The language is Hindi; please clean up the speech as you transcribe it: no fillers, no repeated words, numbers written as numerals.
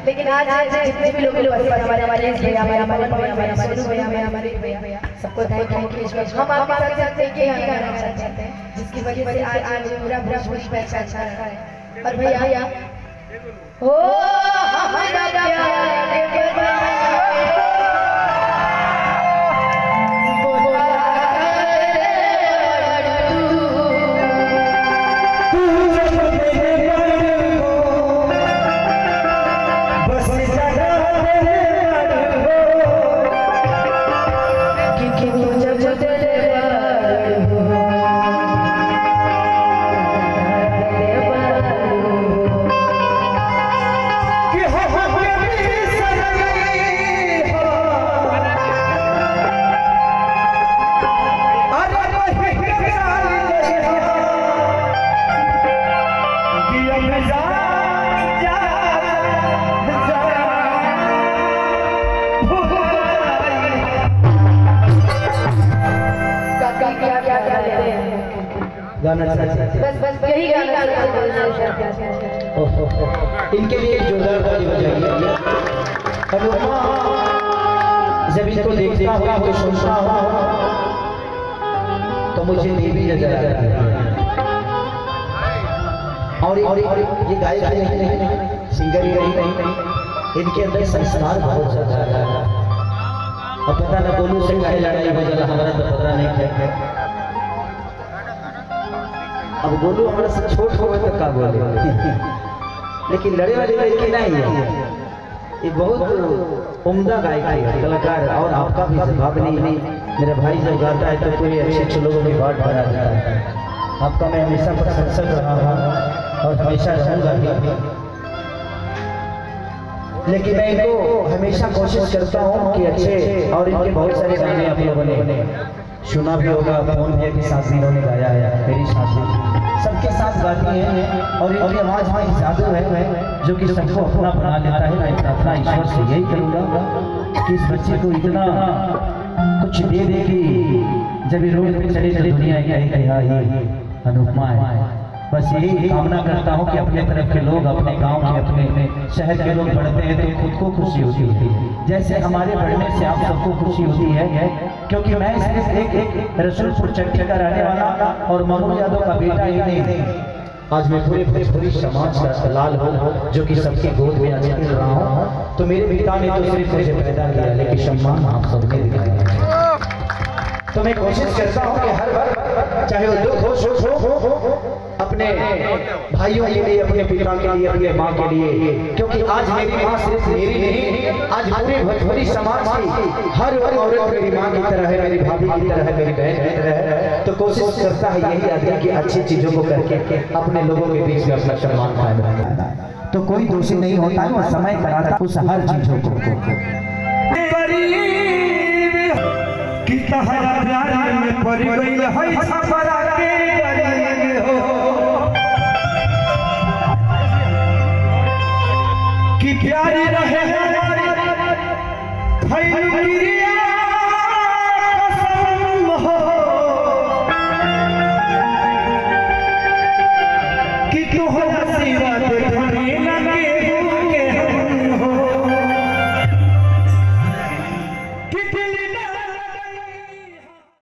लेकिन आज जितने भी लोग हमारे सबको हम आपके साथ चाहते हैं जिसकी वजह से आज पूरा भोजपुरी पैसा अच्छा रहा है। और भैया हो हमारा बस यही गाना इनके लिए जोरदार ताली बजाइए। जब इनको देखता हुआ कोई सुनता हुआ तो मुझे देवी नजर आ रही है। और ये गायक नहीं, सिंगर ही नहीं, इनके अंदर संस्कार बहुत ज्यादा है। अब पता ना दोनों से काहे लड़ाई हो जाला, हमारा तो पता नहीं है। अब बोलो हमारे से छोट हो तो का बोले, लेकिन लड़े वाली लड़की नहीं है। ये बहुत उम्दा गायक है, कलाकार। और आपका भी स्वभाव नहीं, मेरा भाई जब गाता है तो पूरे अच्छे लोगों की बात बढ़ा देता है। आपका मैं हमेशा प्रशंसक रहा हूँ और हमेशा रहूंगा भी। लेकिन मैं इनको हमेशा कोशिश करता हूँ कि अच्छे, और इनके बहुत सारे गाने आप लोगों ने सुना भी होगा, फोन भी की साथी ने गाया है, मेरी साथी सबके साथ गाती है। और इनकी आवाज में जादू है जो कि सबको अपना बना लेता है। मैं प्रार्थना ईश्वर से यही करूँगा कि इस बच्चे को इतना कुछ दे दे कि जब ये रोड पे चले तो दुनिया कहे अनुपमा है। बस यही कामना करता हूँ कि अपने तरफ के लोग, अपने गांव के, अपने शहर के लोग बढ़ते हैं तो खुद को खुशी होती है, जैसे हमारे बढ़ने से आप सबको खुशी होती है। क्योंकि मैं सिर्फ एक रसूलपुर चट्टी का रहने वाला और ममू यादव का बेटा ही नहीं, आज मैं पूरे भोजपुरी समाज का लाल हूँ जो कि सबकी गोद में आज खेल रहा हूँ। तो मेरे पिता ने तो सिर्फ मुझे पैदा किया, लेकिन सम्मान आप सबने दिखाया। तो मैं कोशिश करता हूँ कि हर बार चाहे वो दुख हो, सुख हो, अपने भाइयों के लिए, अपने पिता के लिए, अपने माँ के लिए, क्योंकि आज मेरी माँ सिर्फ मेरी नहीं, आज पूरे भोजपुरी समाज की हर औरत मेरी माँ की तरह है, मेरी भाभी की तरह है, मेरी बहन की तरह है। तो कोशिश करता है यही आदमी कि अच्छी चीजों को करके अपने लोगों के बीच में अपना सम्मान कायम रखना। तो कोई दोषी नहीं होता है, वो समय कराता उस हर चीजों को। कि तहरा प्यार में पड़ गई है छपरा के गरीब हो, कि प्यारी रहे हमारी